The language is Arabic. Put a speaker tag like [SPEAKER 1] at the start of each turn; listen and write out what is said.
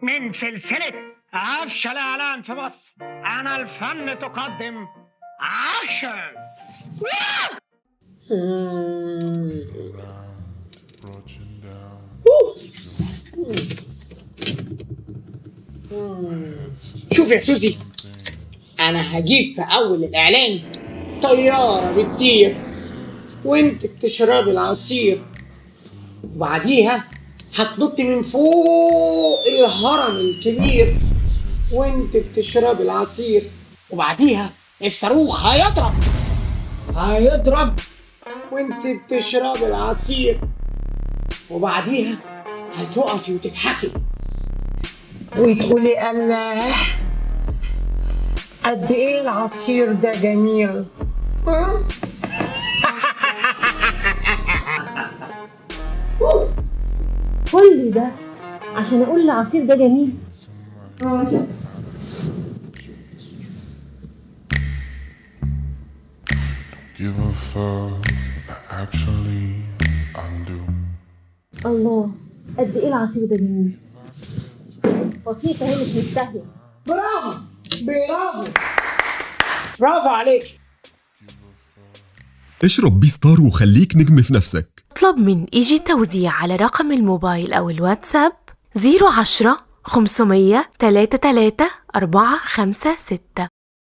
[SPEAKER 1] من سلسلة أفشل إعلان في مصر، أنا الفن تقدم أكشن.
[SPEAKER 2] شوف يا سوزي، أنا هجيب في أول الإعلان طيارة بتطير وانت بتشربي العصير، وبعديها هتنطي من فوق الهرم الكبير وانت بتشربي العصير، وبعديها الصاروخ هيضرب وانت بتشربي العصير، وبعديها هتقفي وتضحكي وتقولي الله قد ايه العصير ده جميل.
[SPEAKER 3] كل ده عشان اقول العصير ده جميل؟
[SPEAKER 4] Give a fuck, actually I do.
[SPEAKER 3] الله قد ايه العصير ده جميل. بسيطة هي مش مستاهلة.
[SPEAKER 2] برافو عليك.
[SPEAKER 5] اشرب بي ستار وخليك نجم في نفسك.
[SPEAKER 6] اطلب من إيجي توزيع على رقم الموبايل أو الواتساب 010 500 33 456.